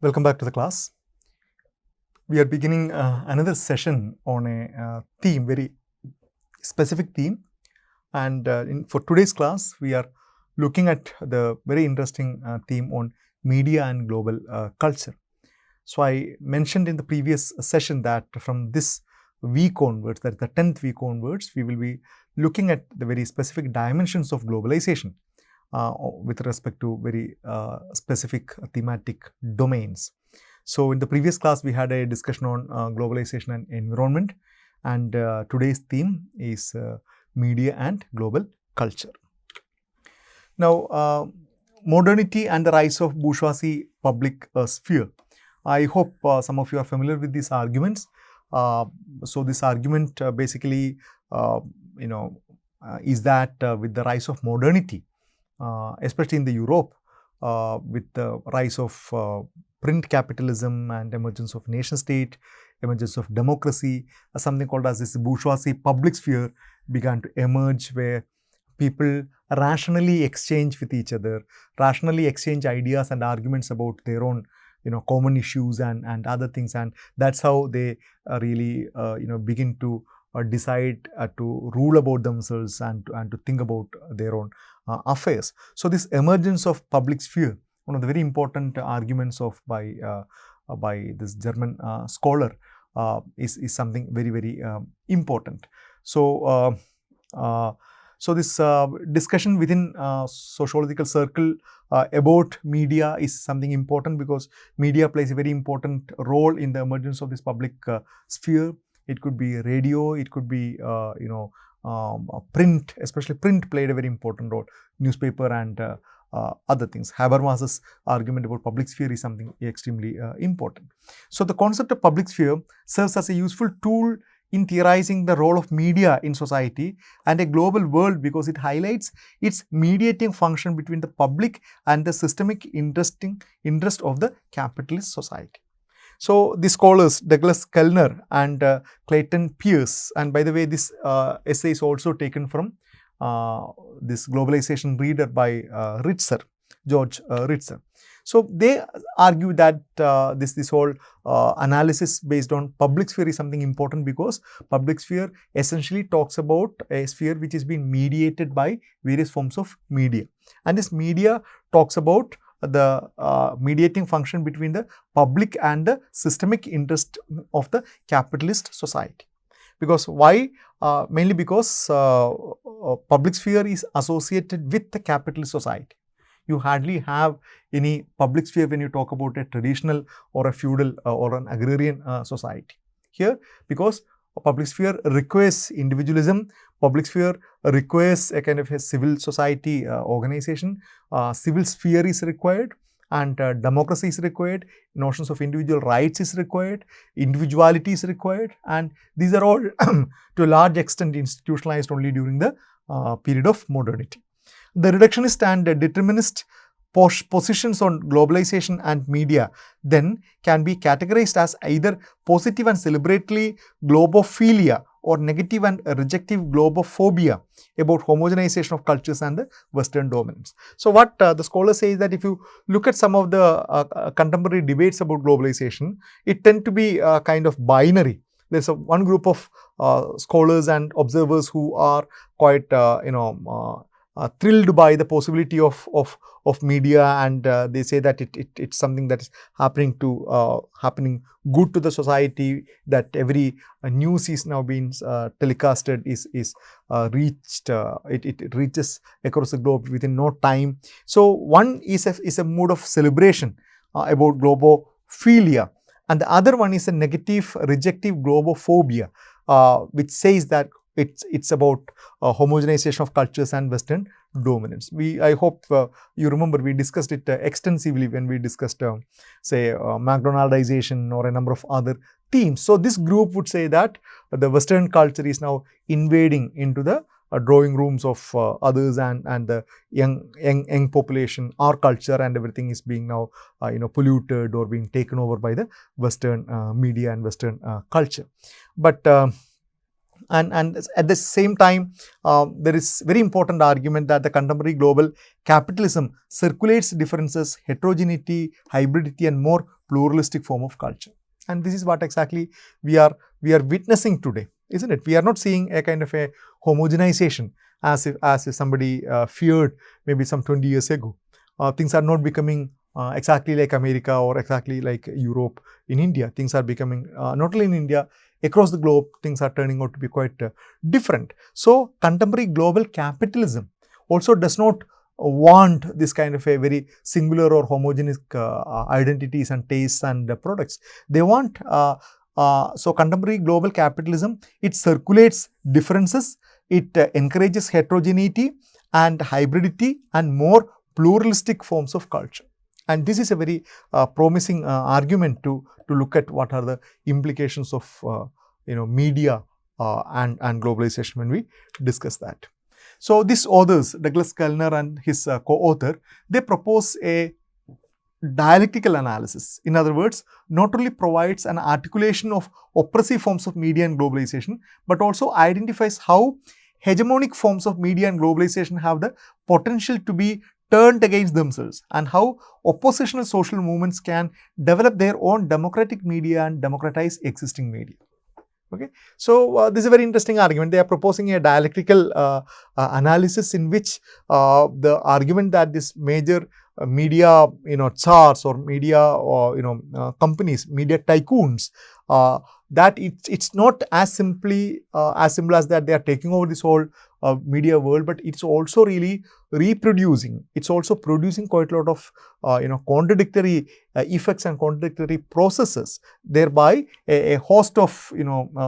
Welcome back to the class. We are beginning another session on a theme, very specific theme. And for today's class, we are looking at the very interesting theme on media and global culture. So I mentioned in the previous session that from this week onwards, that is the 10th week onwards, we will be looking at the very specific dimensions of globalization with respect to very specific thematic domains. So in the previous class, we had a discussion on globalization and environment, and today's theme is media and global culture. Now, modernity and the rise of bourgeoisie public sphere. I hope some of you are familiar with these arguments. So this argument basically, is that with the rise of modernity, especially in the Europe, with the rise of print capitalism and emergence of nation state, emergence of democracy, something called as this bourgeoisie public sphere began to emerge, where people rationally exchange with each other, rationally exchange ideas and arguments about their own common issues and other things, and that's how they really begin to decide to rule about themselves and to think about their own affairs. So this emergence of public sphere, one of the very important arguments by this German scholar, is something very important. So so this discussion within sociological circle about media is something important, because media plays a very important role in the emergence of this public sphere. It could be radio, it could be print, especially print played a very important role, newspaper and other things. Habermas's argument about public sphere is something extremely important. So the concept of public sphere serves as a useful tool in theorizing the role of media in society and a global world, because it highlights its mediating function between the public and the systemic interest of the capitalist society. So the scholars Douglas Kellner and Clayton Pearce, and by the way, this essay is also taken from this Globalization Reader by George Ritzer. So they argue that this whole analysis based on public sphere is something important, because public sphere essentially talks about a sphere which is being mediated by various forms of media, and this media talks about the mediating function between the public and the systemic interest of the capitalist society. Because why? Mainly because public sphere is associated with the capitalist society. You hardly have any public sphere when you talk about a traditional or a feudal or an agrarian society. Here, because a public sphere requires individualism, public sphere requires a kind of a civil society organization, civil sphere is required, and democracy is required, notions of individual rights is required, individuality is required, and these are all to a large extent institutionalized only during the period of modernity. The reductionist and determinist positions on globalization and media then can be categorized as either positive and celebratory globophilia or negative and rejective globophobia about homogenization of cultures and the Western dominance. So what the scholar says that if you look at some of the contemporary debates about globalization, it tend to be kind of binary. There's one group of scholars and observers who are quite thrilled by the possibility of media, and they say that it's something that is happening good to the society, that every news is now being telecasted, is reached, it reaches across the globe within no time. So one is a mood of celebration about globophilia, and the other one is a negative rejective globophobia, which says that it's about homogenization of cultures and Western dominance. I hope you remember we discussed it extensively when we discussed say McDonaldization or a number of other themes. So this group would say that the Western culture is now invading into the drawing rooms of others, and the young population, our culture and everything is being now polluted or being taken over by the Western media and Western culture. But and at the same time, there is very important argument that the contemporary global capitalism circulates differences, heterogeneity, hybridity, and more pluralistic form of culture. And this is what exactly we are witnessing today, isn't it? We are not seeing a kind of a homogenization as if somebody feared maybe some 20 years ago. Things are not becoming exactly like America or exactly like Europe in India. Things are becoming not only in India, across the globe, things are turning out to be quite different. So, contemporary global capitalism also does not want this kind of a very singular or homogeneous identities and tastes and products. They want, so contemporary global capitalism, it circulates differences, it encourages heterogeneity and hybridity and more pluralistic forms of culture. And this is a very promising argument to look at what are the implications of media and globalization when we discuss that. So these authors, Douglas Kellner and his co-author, they propose a dialectical analysis. In other words, not only provides an articulation of oppressive forms of media and globalization, but also identifies how hegemonic forms of media and globalization have the potential to be turned against themselves, and how oppositional social movements can develop their own democratic media and democratize existing media. Okay. So, this is a very interesting argument. They are proposing a dialectical analysis in which the argument that this major media tsars or media companies, media tycoons, that it's not as simple as that they are taking over this whole media world, but it's also really reproducing. It's also producing quite a lot of contradictory effects and contradictory processes. Thereby, a host of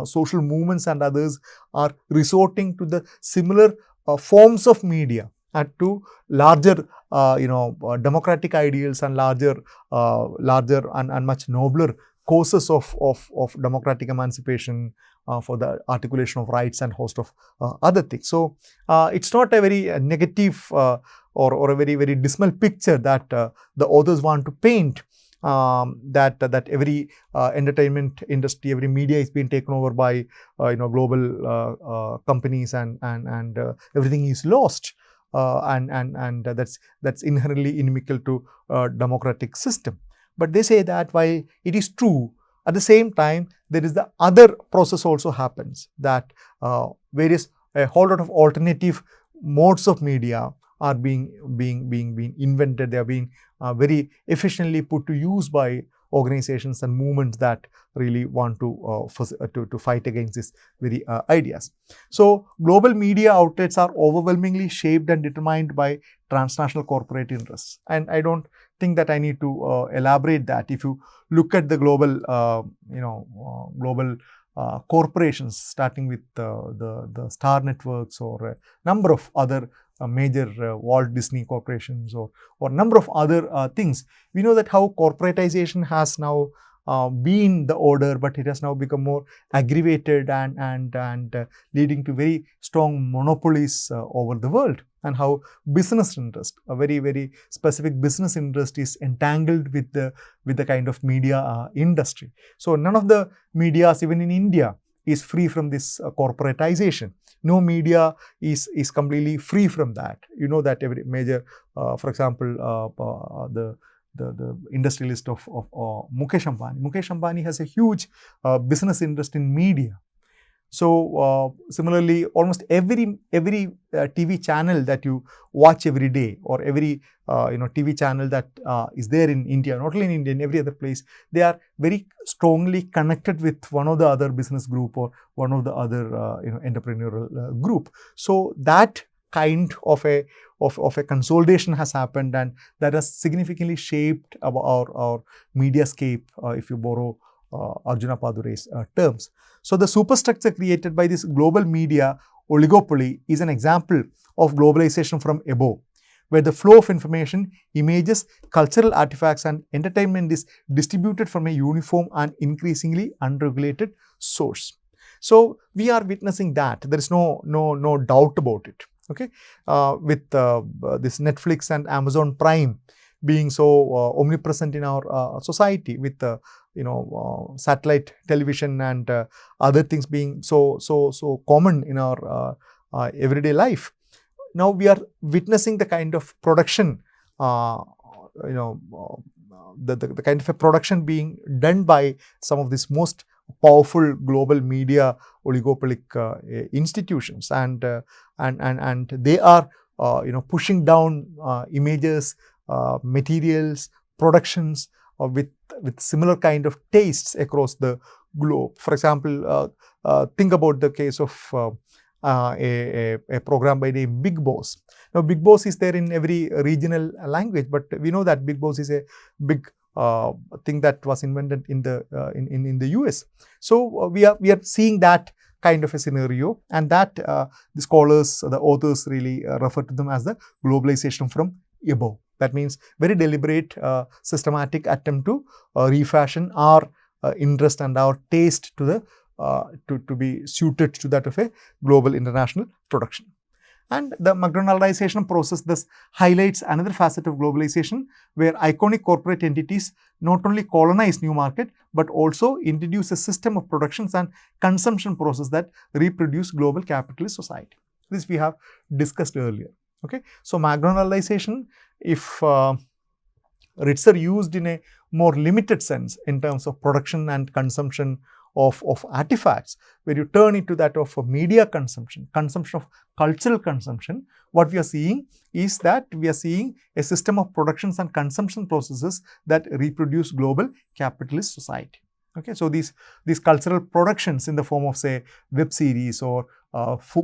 social movements and others are resorting to the similar forms of media and to larger democratic ideals and larger and much nobler causes of democratic emancipation, for the articulation of rights and host of other things. So, it's not a very negative or a very, very dismal picture that the authors want to paint, that every entertainment industry, every media is being taken over by global companies and everything is lost. And that's inherently inimical to democratic system. But they say that while it is true, at the same time, there is the other process also happens, that a whole lot of alternative modes of media are being invented. They are being very efficiently put to use by organizations and movements that really want to fight against these very ideas. So, global media outlets are overwhelmingly shaped and determined by transnational corporate interests. And I don't think that I need to elaborate that. If you look at the global, global corporations, starting with the Star Networks or a number of other major Walt Disney corporations or number of other things, we know that how corporatization has now been the order, but it has now become more aggravated and leading to very strong monopolies over the world, and how business interest, a very, very specific business interest, is entangled with the kind of media industry. So none of the medias, even in India, is free from this corporatization. No media is completely free from that. You know that every major, for example, the industrialist of Mukesh Ambani. Mukesh Ambani has a huge business interest in media. So, similarly, almost every TV channel that you watch every day, or every TV channel that is there in India, not only in India, in every other place, they are very strongly connected with one of the other business group or one of the other entrepreneurial group. So that kind of a consolidation has happened, and that has significantly shaped our mediascape, if you borrow Arjuna Padure's terms. So the superstructure created by this global media oligopoly is an example of globalization from above, where the flow of information, images, cultural artifacts and entertainment is distributed from a uniform and increasingly unregulated source. So we are witnessing that. There is no doubt about it. Okay, with this Netflix and Amazon Prime, being so omnipresent in our society, with satellite television and other things being so common in our everyday life. Now we are witnessing the kind of production, the kind of a production being done by some of these most powerful global media oligopolic institutions, and they are pushing down images, materials, productions with similar kind of tastes across the globe. For example, think about the case of a program by name Bigg Boss. Now, Bigg Boss is there in every regional language, but we know that Bigg Boss is a big thing that was invented in the US. So we are seeing that kind of a scenario, and that the scholars, the authors really refer to them as the globalization from above. That means very deliberate, systematic attempt to refashion our interest and our taste to the to be suited to that of a global international production. And the McDonaldization process thus highlights another facet of globalization, where iconic corporate entities not only colonize new market, but also introduce a system of productions and consumption process that reproduce global capitalist society. This we have discussed earlier. Okay, so McDonaldization, if it's used in a more limited sense in terms of production and consumption of artifacts, where you turn into that of media consumption of cultural consumption, what we are seeing is that we are seeing a system of productions and consumption processes that reproduce global capitalist society. Okay, so these cultural productions in the form of, say, web series or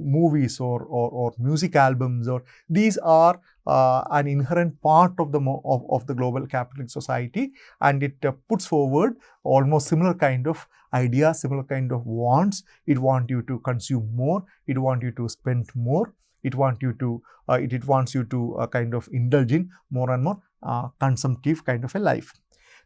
movies or music albums, or these are an inherent part of the global capitalist society, and it puts forward almost similar kind of ideas, similar kind of wants. It wants you to consume more, it wants you to spend more, it wants you to kind of indulge in more and more consumptive kind of a life.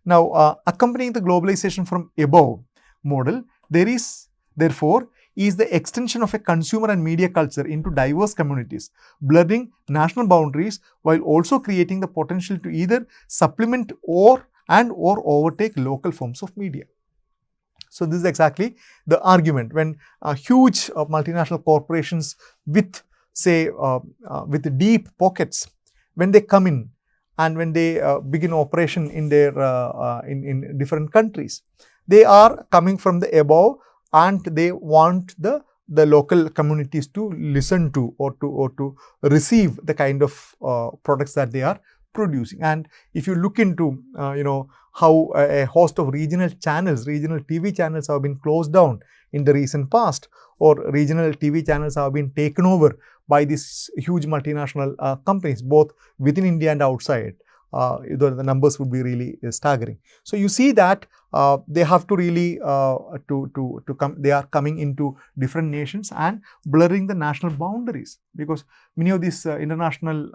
Now, accompanying the globalization from above model, there is therefore the extension of a consumer and media culture into diverse communities, blurring national boundaries while also creating the potential to either supplement or overtake local forms of media. So this is exactly the argument when huge multinational corporations with, say, with deep pockets, when they come in and when they begin operation in their in different countries, they are coming from the above, and they want the local communities to listen to or to receive the kind of products that they are producing. And if you look into how a host of regional TV channels have been closed down in the recent past, or regional TV channels have been taken over by these huge multinational companies, both within India and outside, the numbers would be really staggering. So you see that they have to really come. They are coming into different nations and blurring the national boundaries, because many of these international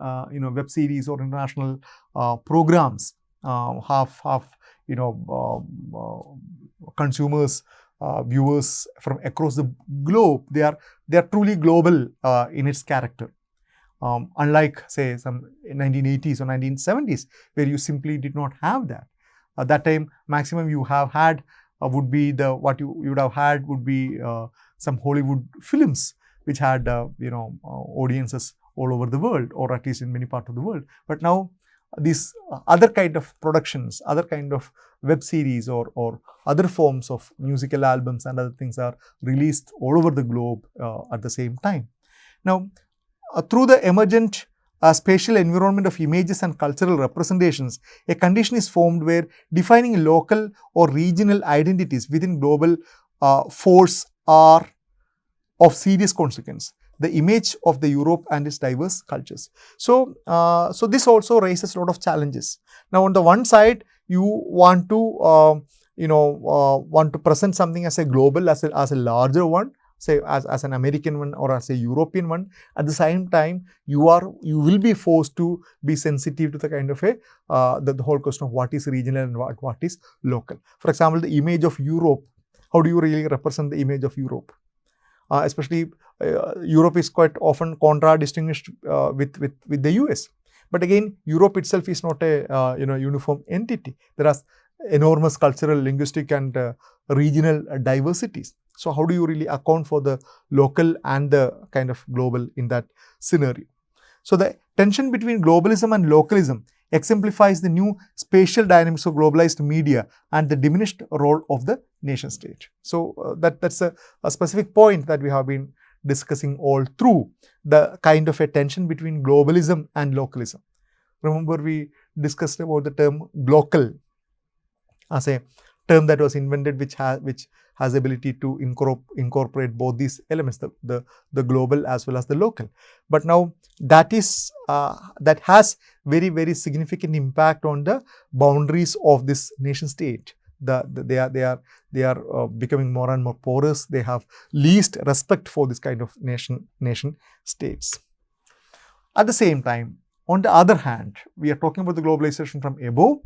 web series or international programs have consumers, viewers from across the globe. They are truly global in its character. Unlike, say, some 1980s or 1970s, where you simply did not have that. At that time, maximum you have had would be what you would have had would be some Hollywood films, which had audiences all over the world, or at least in many parts of the world. But now these other kind of productions, other kind of web series or other forms of musical albums and other things are released all over the globe at the same time. Now, through the emergent spatial environment of images and cultural representations, a condition is formed where defining local or regional identities within global force are of serious consequence. The image of the Europe and its diverse cultures. So, so this also raises a lot of challenges. Now, on the one side, you want to present something as a global, as a larger one, say as an American one or as a European one. At the same time, you will be forced to be sensitive to the kind of the whole question of what is regional and what is local. For example, the image of Europe. How do you really represent the image of Europe? Especially Europe is quite often distinguished with the US. But again, Europe itself is not a uniform entity. There are enormous cultural, linguistic, and regional diversities. So how do you really account for the local and the kind of global in that scenario? So the tension between globalism and localism exemplifies the new spatial dynamics of globalized media and the diminished role of the nation state. So that's a specific point that we have been discussing all through, the kind of a tension between globalism and localism. Remember, we discussed about the term glocal as a term that was invented which has ability to incorporate both these elements, the global as well as the local. But now that has very, very significant impact on the boundaries of this nation state. They are becoming more and more porous. They have least respect for this kind of nation states. At the same time, on the other hand, we are talking about the globalization from above.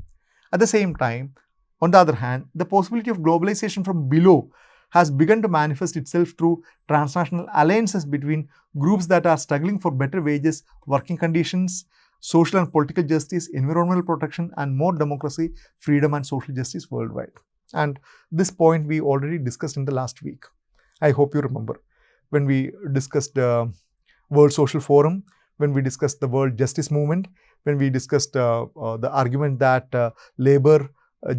At the same time, on the other hand, the possibility of globalization from below has begun to manifest itself through transnational alliances between groups that are struggling for better wages, working conditions, social and political justice, environmental protection, and more democracy, freedom, and social justice worldwide. And this point we already discussed in the last week. I hope you remember when we discussed the World Social Forum, when we discussed the World Justice Movement, when we discussed the argument that labor,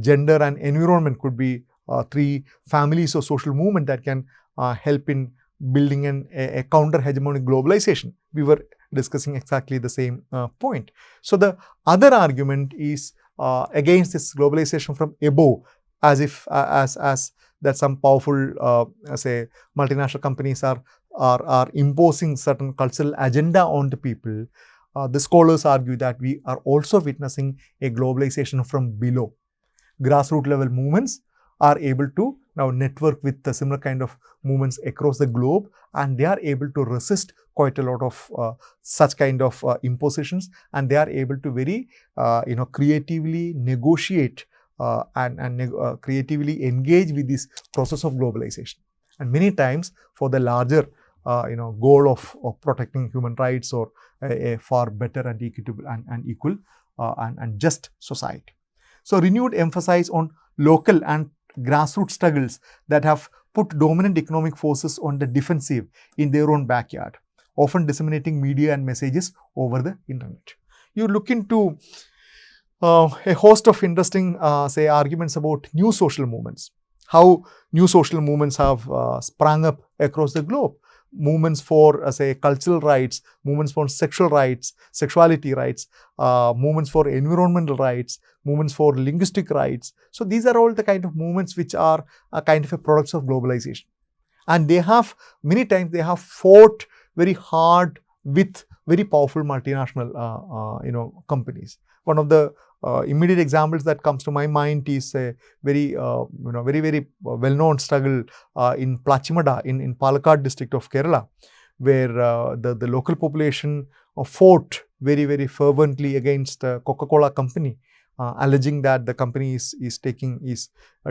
gender, and environment could be three families of social movement that can help in building a counter-hegemonic globalization. We were discussing exactly the same point. So the other argument is against this globalization from above, as if as that some powerful say multinational companies are imposing certain cultural agenda on the people. The scholars argue that we are also witnessing a globalization from below. Grassroots level movements are able to now network with the similar kind of movements across the globe, and they are able to resist quite a lot of such kind of impositions, and they are able to very creatively negotiate and creatively engage with this process of globalization. And many times for the larger goal of protecting human rights or a far better and equitable and equal and just society. So renewed emphasis on local and grassroots struggles that have put dominant economic forces on the defensive in their own backyard, often disseminating media and messages over the internet. You look into a host of interesting say arguments about new social movements, how new social movements have sprung up across the globe. Movements for say cultural rights, movements for sexual rights, sexuality rights, movements for environmental rights, movements for linguistic rights. So these are all the kind of movements which are a kind of a products of globalization, and they have many times they have fought very hard with very powerful multinational companies. One of the immediate examples that comes to my mind is a very well-known struggle in Plachimada in Palakkad district of Kerala, where the local population fought very, very fervently against Coca-Cola company, alleging that the company is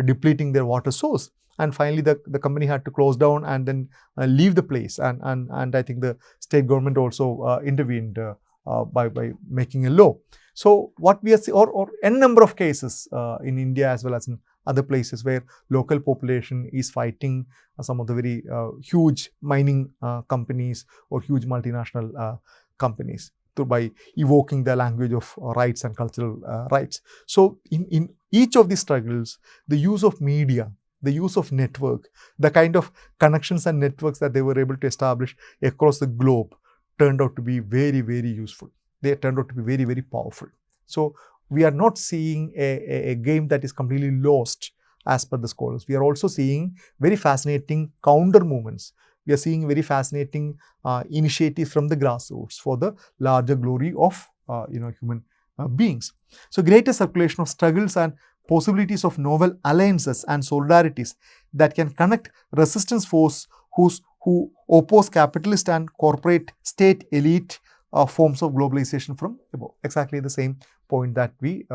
depleting their water source. And finally, the company had to close down and then leave the place. And I think the state government also intervened by making a law. So what we are seeing, or n number of cases in India as well as in other places where local population is fighting some of the very huge mining companies or huge multinational companies by evoking the language of rights and cultural rights. So in each of these struggles, the use of media, the use of network, the kind of connections and networks that they were able to establish across the globe turned out to be very, very useful. They turned out to be very, very powerful. So we are not seeing a game that is completely lost as per the scholars. We are also seeing very fascinating counter movements. We are seeing very fascinating initiatives from the grassroots for the larger glory of human beings. So greater circulation of struggles and possibilities of novel alliances and solidarities that can connect resistance force who oppose capitalist and corporate state elite forms of globalization from above. Exactly the same point that we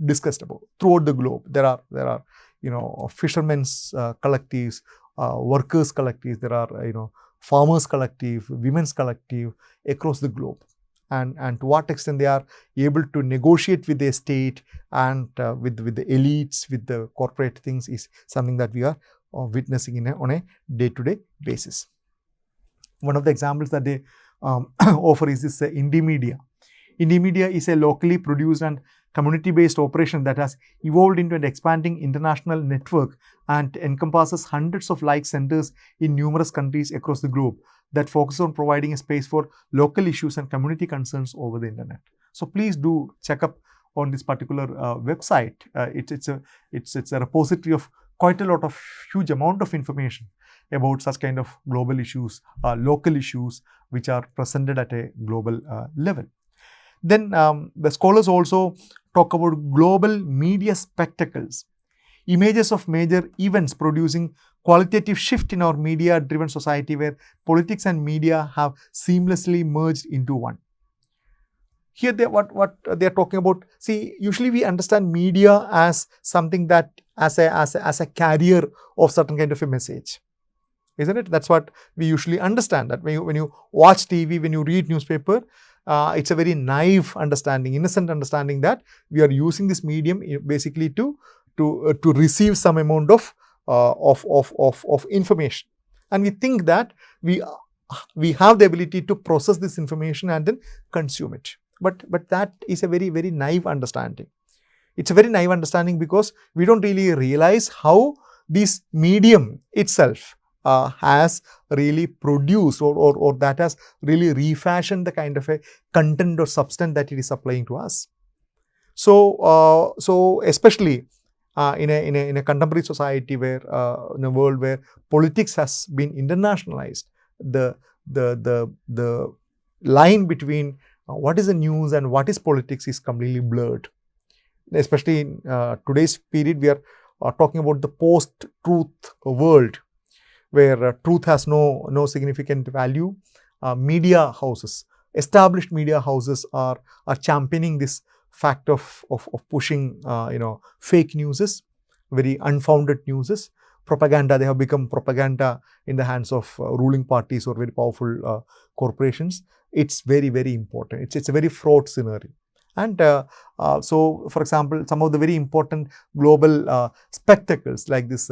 discussed about. Throughout the globe, there are fishermen's collectives, workers collectives, there are farmers collective, women's collective across the globe. and to what extent they are able to negotiate with their state and with the elites, with the corporate things, is something that we are witnessing on a day-to-day basis. One of the examples that they offer is this Indymedia. Indymedia is a locally produced and community-based operation that has evolved into an expanding international network and encompasses hundreds of like centers in numerous countries across the globe that focus on providing a space for local issues and community concerns over the internet. So please do check up on this particular website. It's a repository of quite a lot of huge amount of information about such kind of global issues, local issues, which are presented at a global level. Then the scholars also talk about global media spectacles, images of major events producing qualitative shift in our media-driven society where politics and media have seamlessly merged into one. Here, what they are talking about. See, usually we understand media as something that as a carrier of certain kind of a message, isn't it? That's what we usually understand. That when you watch TV, when you read newspaper, it's a very naive understanding, innocent understanding that we are using this medium basically to receive some amount of information, and we think that we have the ability to process this information and then consume it. But that is a very, very naive understanding. It's a very naive understanding because we don't really realize how this medium itself has really produced or that has really refashioned the kind of a content or substance that it is supplying to us. So especially in a contemporary society where in a world where politics has been internationalized, the line between what is the news and what is politics is completely blurred. Especially in today's period, we are talking about the post-truth world, where truth has no significant value. Media houses, established media houses are championing this fact of pushing fake newses, very unfounded newses, propaganda. They have become propaganda in the hands of ruling parties or very powerful corporations. It's very, very important. It's a very fraught scenario. And so, for example, some of the very important global spectacles like this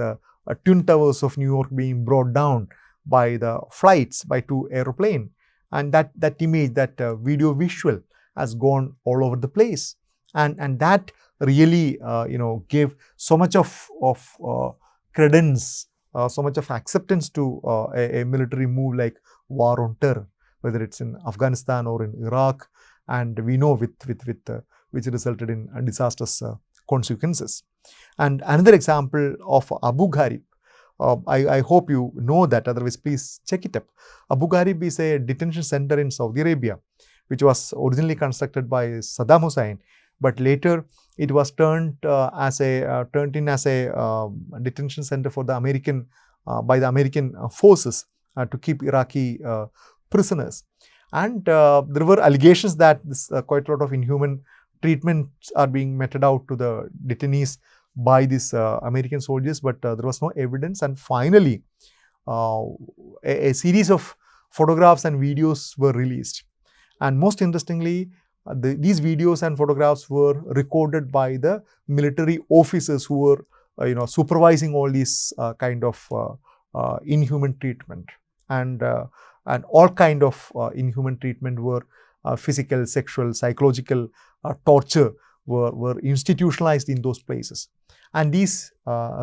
Twin Towers of New York being brought down by the flights by two aeroplanes, and that image, that video visual has gone all over the place, and that really gave so much of credence, so much of acceptance to a military move like war on terror, whether it's in Afghanistan or in Iraq, and we know which resulted in disastrous consequences. And another example of Abu Ghraib, I hope you know that, otherwise please check it up. Abu Ghraib is a detention center in Saudi Arabia, which was originally constructed by Saddam Hussein, but later it was turned in as a detention center for the American by the American forces to keep Iraqi prisoners. And there were allegations that quite a lot of inhuman treatments are being meted out to the detainees by these American soldiers, but there was no evidence. And finally, a series of photographs and videos were released. And most interestingly, these videos and photographs were recorded by the military officers who were, supervising all these kind of inhuman treatment, and all kind of inhuman treatment were physical, sexual, psychological torture were institutionalized in those places. And these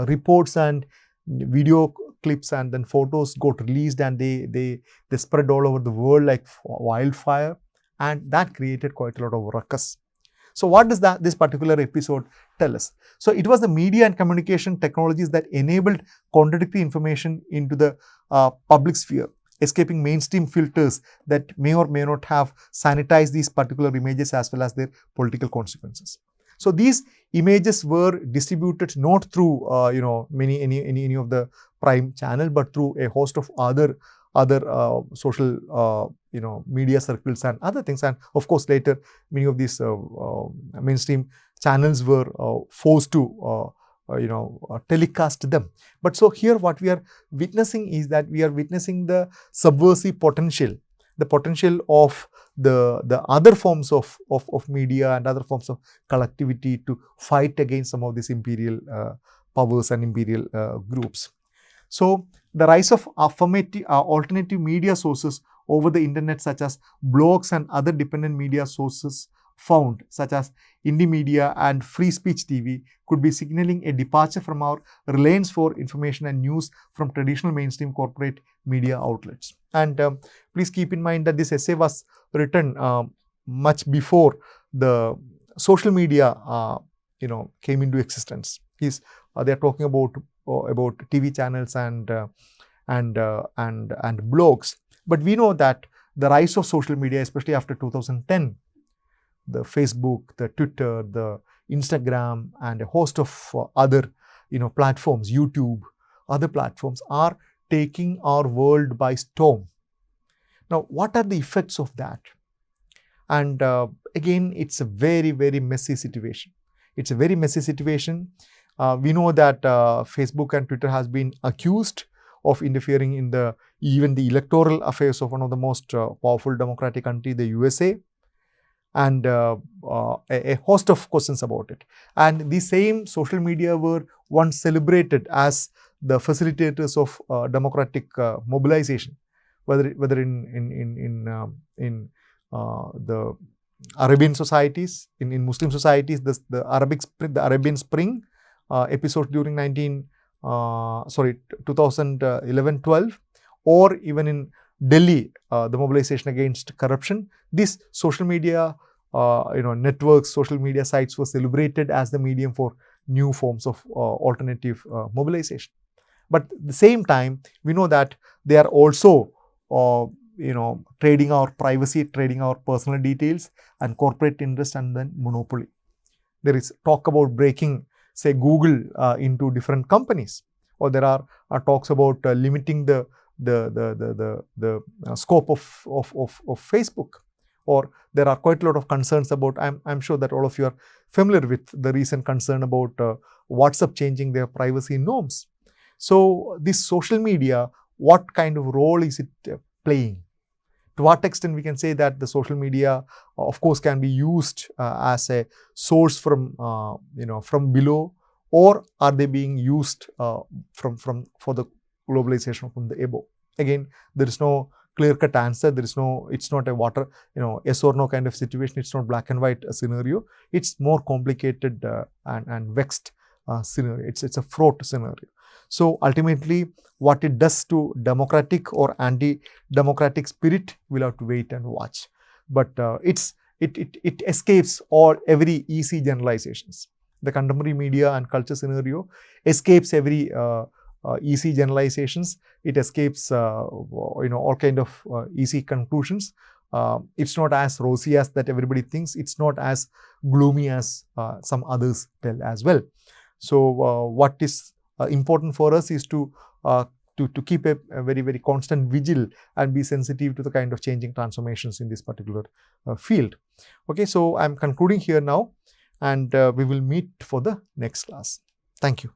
reports and video clips and then photos got released, and they spread all over the world like wildfire, and that created quite a lot of ruckus. So what does this particular episode tell us? So it was the media and communication technologies that enabled contradictory information into the public sphere, escaping mainstream filters that may or may not have sanitized these particular images as well as their political consequences. So these images were distributed not through any of the prime channel, but through a host of other social media circles and other things. And of course, later many of these mainstream channels were forced to telecast them. But so here what we are witnessing is that we are witnessing the subversive potential the potential of the other forms of media and other forms of collectivity to fight against some of these imperial powers and imperial groups. So the rise of affirmative alternative media sources over the internet, such as blogs and other dependent media sources found, such as indie media and free speech TV, could be signaling a departure from our reliance for information and news from traditional mainstream corporate media outlets. And please keep in mind that this essay was written much before the social media came into existence. They are talking about TV channels and blogs. But we know that the rise of social media, especially after 2010, the Facebook, the Twitter, the Instagram, and a host of other platforms, YouTube, other platforms, are taking our world by storm. Now, what are the effects of that? And again, it's a very, very messy situation. It's a very messy situation. We know that Facebook and Twitter has been accused of interfering in even the electoral affairs of one of the most powerful democratic country, the USA, and a host of questions about it. And the same social media were once celebrated as the facilitators of democratic mobilization, whether in the Arabian societies, in Muslim societies, the Arabian Spring episode during 2011-12, or even in Delhi, the mobilization against corruption. These social media networks, social media sites were celebrated as the medium for new forms of alternative mobilization. But at the same time, we know that they are also trading our privacy, trading our personal details and corporate interest, and then monopoly. There is talk about breaking, say, Google into different companies, or there are talks about limiting the scope of Facebook, or there are quite a lot of concerns about. I'm sure that all of you are familiar with the recent concern about WhatsApp changing their privacy norms. So this social media, what kind of role is it playing? To what extent we can say that the social media, of course, can be used as a source from below, or are they being used for the globalization from the above? Again, there is no clear-cut answer. It's not a yes or no kind of situation. It's not black and white scenario. It's more complicated and vexed scenario. It's a fraught scenario. So ultimately, what it does to democratic or anti-democratic spirit, we'll have to wait and watch. But it escapes every easy generalizations. The contemporary media and culture scenario escapes every easy generalizations. It escapes all kind of easy conclusions. It's not as rosy as that everybody thinks. It's not as gloomy as some others tell as well. So what is important for us is to keep a very, very constant vigil and be sensitive to the kind of changing transformations in this particular field. Okay, so I'm concluding here now, and we will meet for the next class. Thank you.